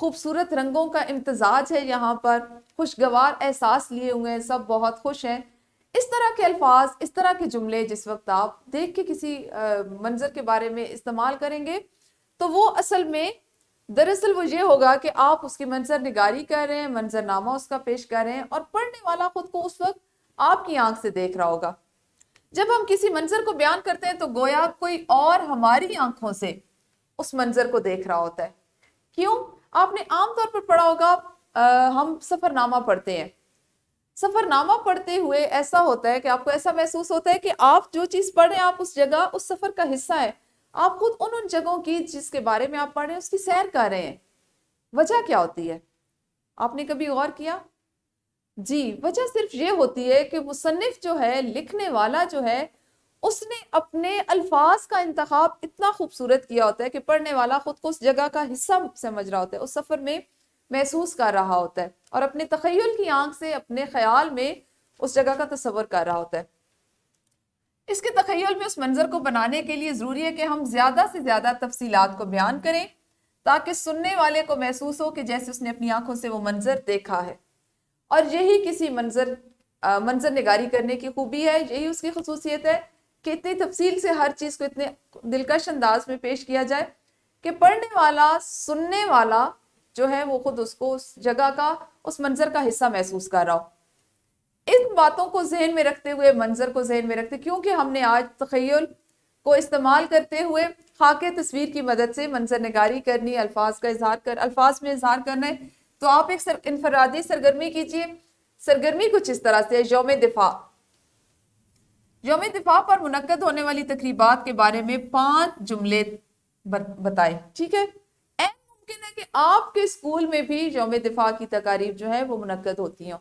خوبصورت رنگوں کا امتزاج ہے یہاں پر، خوشگوار احساس لیے ہوئے ہیں، سب بہت خوش ہیں۔ اس طرح کے الفاظ، اس طرح کے جملے جس وقت آپ دیکھ کے کسی منظر کے بارے میں استعمال کریں گے تو وہ اصل میں دراصل وہ یہ ہوگا کہ آپ اس کی منظر نگاری کر رہے ہیں، منظر نامہ اس کا پیش کر رہے ہیں، اور پڑھنے والا خود کو اس وقت آپ کی آنکھ سے دیکھ رہا ہوگا۔ جب ہم کسی منظر کو بیان کرتے ہیں تو گویا کوئی اور ہماری آنکھوں سے اس منظر کو دیکھ رہا ہوتا ہے۔ کیوں؟ آپ نے عام طور پر پڑھا ہوگا، ہم سفر نامہ پڑھتے ہیں، سفر نامہ پڑھتے ہوئے ایسا ہوتا ہے کہ آپ کو ایسا محسوس ہوتا ہے کہ آپ جو چیز پڑھ رہے ہیں، آپ اس جگہ، اس سفر کا حصہ ہے، آپ خود ان جگہوں کی جس کے بارے میں آپ پڑھ رہے ہیں اس کی سیر کر رہے ہیں۔ وجہ کیا ہوتی ہے؟ آپ نے کبھی غور کیا؟ جی، وجہ صرف یہ ہوتی ہے کہ مصنف جو ہے، لکھنے والا جو ہے، اس نے اپنے الفاظ کا انتخاب اتنا خوبصورت کیا ہوتا ہے کہ پڑھنے والا خود کو اس جگہ کا حصہ سمجھ رہا ہوتا ہے، اس سفر میں محسوس کر رہا ہوتا ہے، اور اپنے تخیل کی آنکھ سے اپنے خیال میں اس جگہ کا تصور کر رہا ہوتا ہے۔ اس کے تخیل میں اس منظر کو بنانے کے لیے ضروری ہے کہ ہم زیادہ سے زیادہ تفصیلات کو بیان کریں تاکہ سننے والے کو محسوس ہو کہ جیسے اس نے اپنی آنکھوں سے وہ منظر دیکھا ہے۔ اور یہی کسی منظر نگاری کرنے کی خوبی ہے، یہی اس کی خصوصیت ہے کہ اتنی تفصیل سے ہر چیز کو اتنے دلکش انداز میں پیش کیا جائے کہ پڑھنے والا، سننے والا جو ہے وہ خود اس کو اس جگہ کا، اس منظر کا حصہ محسوس کر رہا ہو۔ ان باتوں کو ذہن میں رکھتے ہوئے، منظر کو ذہن میں رکھتے، کیونکہ ہم نے آج تخیل کو استعمال کرتے ہوئے خاکے تصویر کی مدد سے منظر نگاری کرنی، الفاظ میں اظہار کرنا ہے، تو آپ ایک انفرادی سرگرمی کیجئے۔ سرگرمی کچھ اس طرح سے یوم دفاع پر منعقد ہونے والی تقریبات کے بارے میں 5 جملے بتائیں، ٹھیک ہے؟ ممکن ہے کہ آپ کے اسکول میں بھی یوم دفاع کی تقاریب جو ہے وہ منعقد ہوتی ہیں۔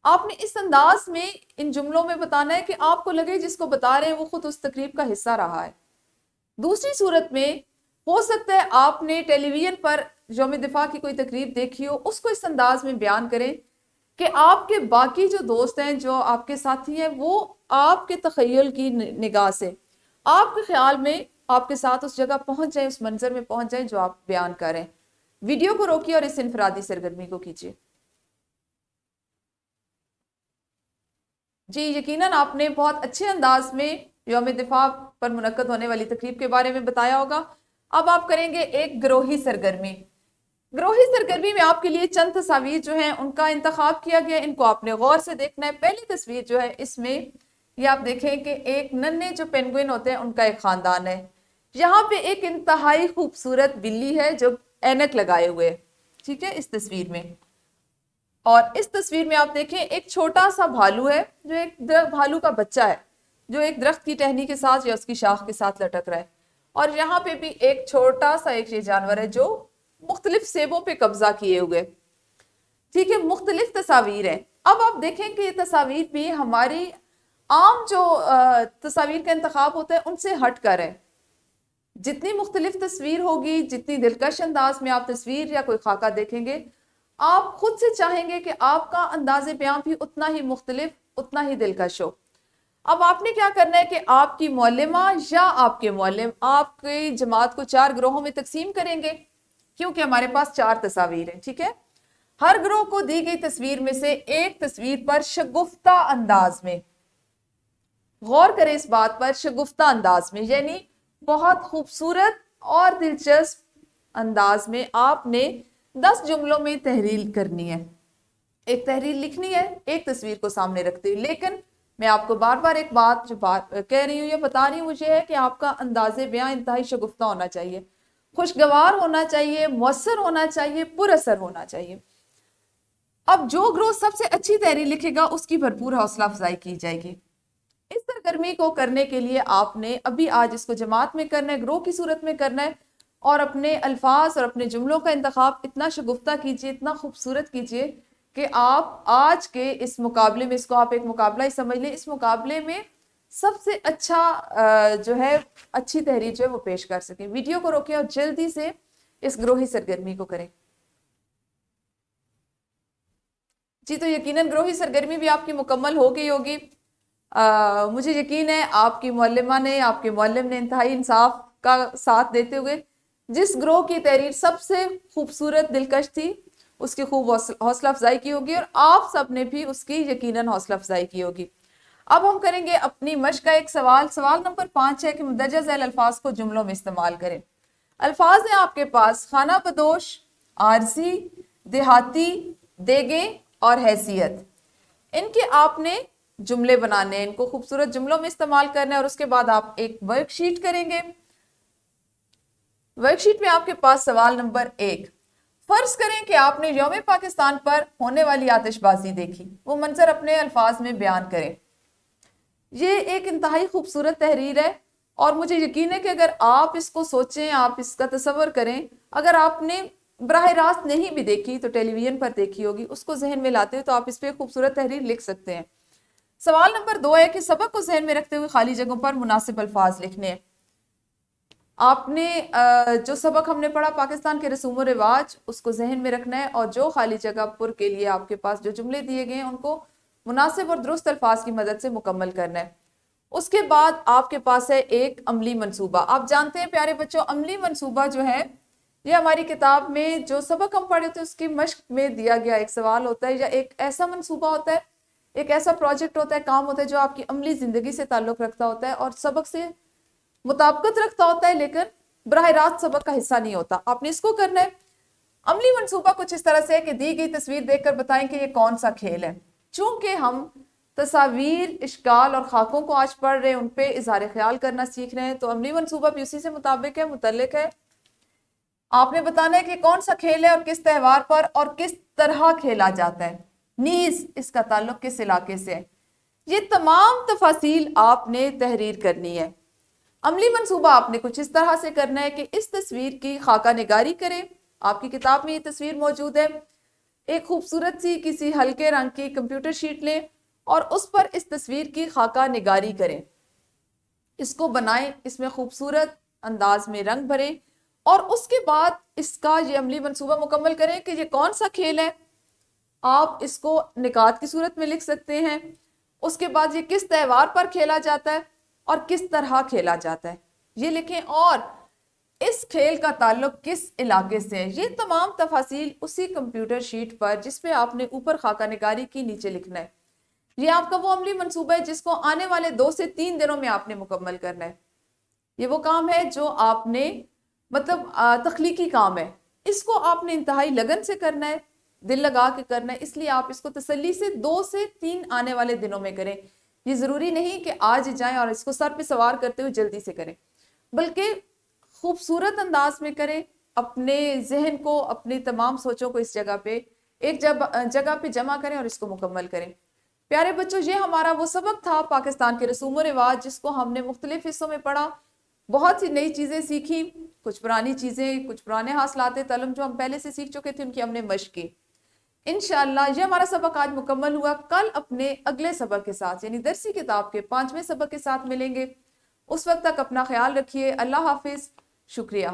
آپ نے اس انداز میں ان جملوں میں بتانا ہے کہ آپ کو لگے جس کو بتا رہے ہیں وہ خود اس تقریب کا حصہ رہا ہے۔ دوسری صورت میں ہو سکتا ہے آپ نے ٹیلی ویژن پر یوم دفاع کی کوئی تقریب دیکھی ہو، اس کو اس انداز میں بیان کریں کہ آپ کے باقی جو دوست ہیں، جو آپ کے ساتھی ہیں، وہ آپ کے تخیل کی نگاہ سے، آپ کے خیال میں آپ کے ساتھ اس جگہ پہنچ جائیں، اس منظر میں پہنچ جائیں جو آپ بیان کریں۔ ویڈیو کو روکیے اور اس انفرادی سرگرمی کو کیجیے۔ جی، یقیناً آپ نے بہت اچھے انداز میں یوم دفاع پر منعقد ہونے والی تقریب کے بارے میں بتایا ہوگا۔ اب آپ کریں گے ایک گروہی سرگرمی۔ گروہی سرگرمی میں آپ کے لیے چند تصاویر جو ہیں ان کا انتخاب کیا گیا، ان کو آپ نے غور سے دیکھنا ہے۔ پہلی تصویر جو ہے اس میں یہ آپ دیکھیں کہ ایک ننھے جو پینگوئن ہوتے ہیں ان کا ایک خاندان ہے۔ یہاں پہ ایک انتہائی خوبصورت بلی ہے جو اینک لگائے ہوئے، ٹھیک ہے، اس تصویر میں۔ اور اس تصویر میں آپ دیکھیں ایک چھوٹا سا بھالو ہے جو ایک بھالو کا بچہ ہے جو ایک درخت کی ٹہنی کے ساتھ یا اس کی شاخ کے ساتھ لٹک رہا ہے، اور یہاں پہ بھی ایک چھوٹا سا ایک یہ جانور ہے جو مختلف سیبوں پہ قبضہ کیے ہوئے، ٹھیک ہے۔ مختلف تصاویر ہیں۔ اب آپ دیکھیں کہ یہ تصاویر بھی ہماری عام جو تصاویر کا انتخاب ہوتا ہے ان سے ہٹ کر ہے۔ جتنی مختلف تصویر ہوگی، جتنی دلکش انداز میں آپ تصویر یا کوئی خاکہ دیکھیں گے، آپ خود سے چاہیں گے کہ آپ کا انداز بیان بھی اتنا ہی مختلف، اتنا ہی دلکش ہو۔ اب آپ نے کیا کرنا ہے کہ آپ کی معلمہ یا آپ کے معلم آپ کی جماعت کو 4 گروہوں میں تقسیم کریں گے، کیونکہ ہمارے پاس 4 تصاویر ہیں، ٹھیک ہے۔ ہر گروہ کو دی گئی تصویر میں سے ایک تصویر پر شگفتہ انداز میں، غور کریں اس بات پر، شگفتہ انداز میں یعنی بہت خوبصورت اور دلچسپ انداز میں آپ نے 10 جملوں میں تحریر کرنی ہے، ایک تحریر لکھنی ہے ایک تصویر کو سامنے رکھتے ہوئے۔ لیکن میں آپ کو بار بار ایک بات جو کہہ رہی ہوں یا بتا رہی ہوں مجھے ہے کہ آپ کا انداز بیان انتہائی شگفتہ ہونا چاہیے، خوشگوار ہونا چاہیے، مؤثر ہونا چاہیے، پر اثر ہونا چاہیے۔ اب جو گروہ سب سے اچھی تحریر لکھے گا اس کی بھرپور حوصلہ افزائی کی جائے گی۔ اس سرگرمی کو کرنے کے لیے آپ نے ابھی آج اس کو جماعت میں کرنا ہے، گروہ کی صورت میں کرنا ہے، اور اپنے الفاظ اور اپنے جملوں کا انتخاب اتنا شگفتہ کیجئے، اتنا خوبصورت کیجئے کہ آپ آج کے اس مقابلے میں، اس کو آپ ایک مقابلہ ہی سمجھ لیں، اس مقابلے میں سب سے اچھا جو ہے اچھی تحریر جو ہے وہ پیش کر سکیں۔ ویڈیو کو روکیں اور جلدی سے اس گروہی سرگرمی کو کریں۔ جی، تو یقیناً گروہی سرگرمی بھی آپ کی مکمل ہو گئی ہوگی۔ مجھے یقین ہے آپ کی معلمہ نے، آپ کے معلم نے انتہائی انصاف کا ساتھ دیتے ہوئے جس گروہ کی تحریر سب سے خوبصورت دلکش تھی اس کی خوب حوصلہ افزائی کی ہوگی، اور آپ سب نے بھی اس کی یقیناً حوصلہ افزائی کی ہوگی۔ اب ہم کریں گے اپنی مشق کا ایک سوال۔ سوال نمبر 5 ہے کہ مندرجہ ذیل الفاظ کو جملوں میں استعمال کریں۔ الفاظ ہیں آپ کے پاس خانہ بدوش، عارضی، دیہاتی، دیگیں اور حیثیت۔ ان کے آپ نے جملے بنانے ہیں، ان کو خوبصورت جملوں میں استعمال کرنا ہے، اور اس کے بعد آپ ایک ورک شیٹ کریں گے۔ ورک شیٹ میں آپ کے پاس سوال نمبر 1، فرض کریں کہ آپ نے یوم پاکستان پر ہونے والی آتش بازی دیکھی، وہ منظر اپنے الفاظ میں بیان کریں۔ یہ ایک انتہائی خوبصورت تحریر ہے، اور مجھے یقین ہے کہ اگر آپ اس کو سوچیں، آپ اس کا تصور کریں، اگر آپ نے براہ راست نہیں بھی دیکھی تو ٹیلی ویژن پر دیکھی ہوگی، اس کو ذہن میں لاتے ہو تو آپ اس پہ خوبصورت تحریر لکھ سکتے ہیں۔ سوال نمبر 2 ہے کہ سبق کو ذہن میں رکھتے ہوئے خالی جگہوں پر مناسب الفاظ لکھنے ہیں۔ آپ نے جو سبق ہم نے پڑھا پاکستان کے رسوم و رواج، اس کو ذہن میں رکھنا ہے، اور جو خالی جگہ پر کے لیے آپ کے پاس جو جملے دیے گئے ہیں ان کو مناسب اور درست الفاظ کی مدد سے مکمل کرنا ہے۔ اس کے بعد آپ کے پاس ہے ایک عملی منصوبہ۔ آپ جانتے ہیں پیارے بچوں، عملی منصوبہ جو ہے یہ ہماری کتاب میں جو سبق ہم پڑھے تھے اس کی مشق میں دیا گیا ایک سوال ہوتا ہے، یا ایک ایسا منصوبہ ہوتا ہے، ایک ایسا پروجیکٹ ہوتا ہے، کام ہوتا ہے جو آپ کی عملی زندگی سے تعلق رکھتا ہوتا ہے اور سبق سے مطابقت رکھتا ہوتا ہے، لیکن براہ راست سبق کا حصہ نہیں ہوتا۔ آپ نے اس کو کرنا ہے۔ عملی منصوبہ کچھ اس طرح سے ہے کہ دی گئی تصویر دیکھ کر بتائیں کہ یہ کون سا کھیل ہے۔ چونکہ ہم تصاویر، اشکال اور خاکوں کو آج پڑھ رہے ہیں، ان پہ اظہار خیال کرنا سیکھ رہے ہیں، تو عملی منصوبہ بھی اسی سے مطابق ہے، متعلق ہے۔ آپ نے بتانا ہے کہ کون سا کھیل ہے اور کس تہوار پر اور کس طرح کھیلا جاتا ہے، نیز اس کا تعلق کس علاقے سے ہے۔ یہ تمام تفاصیل آپ نے تحریر کرنی ہے۔ عملی منصوبہ آپ نے کچھ اس طرح سے کرنا ہے کہ اس تصویر کی خاکہ نگاری کریں۔ آپ کی کتاب میں یہ تصویر موجود ہے۔ ایک خوبصورت سی کسی ہلکے رنگ کی کمپیوٹر شیٹ لیں اور اس پر اس تصویر کی خاکہ نگاری کریں، اس کو بنائیں، اس میں خوبصورت انداز میں رنگ بھریں، اور اس کے بعد اس کا یہ عملی منصوبہ مکمل کریں کہ یہ کون سا کھیل ہے۔ آپ اس کو نکات کی صورت میں لکھ سکتے ہیں۔ اس کے بعد یہ کس تہوار پر کھیلا جاتا ہے اور کس طرح کھیلا جاتا ہے یہ لکھیں، اور اس کھیل کا تعلق کس علاقے سے ہے۔ یہ تمام تفاصیل اسی کمپیوٹر شیٹ پر جس پہ آپ نے اوپر خاکہ نگاری کی نیچے لکھنا ہے۔ یہ آپ کا وہ عملی منصوبہ ہے جس کو آنے والے 2 سے 3 دنوں میں آپ نے مکمل کرنا ہے۔ یہ وہ کام ہے جو آپ نے تخلیقی کام ہے، اس کو آپ نے انتہائی لگن سے کرنا ہے، دل لگا کے کرنا ہے، اس لیے آپ اس کو تسلی سے 2 سے 3 آنے والے دنوں میں کریں۔ یہ ضروری نہیں کہ آج جائیں اور اس کو سر پہ سوار کرتے ہوئے جلدی سے کریں، بلکہ خوبصورت انداز میں کریں، اپنے ذہن کو، اپنی تمام سوچوں کو اس جگہ پہ ایک جگہ پہ جمع کریں اور اس کو مکمل کریں۔ پیارے بچوں، یہ ہمارا وہ سبق تھا پاکستان کے رسوم و رواج، جس کو ہم نے مختلف حصوں میں پڑھا، بہت سی نئی چیزیں سیکھی، کچھ پرانی چیزیں، کچھ پرانے حاصلات تعلم جو ہم پہلے سے سیکھ چکے تھے ان کی ہم نے مشق کی۔ انشاءاللہ یہ ہمارا سبق آج مکمل ہوا۔ کل اپنے اگلے سبق کے ساتھ یعنی درسی کتاب کے 5ویں سبق کے ساتھ ملیں گے۔ اس وقت تک اپنا خیال رکھیے۔ اللہ حافظ، شکریہ۔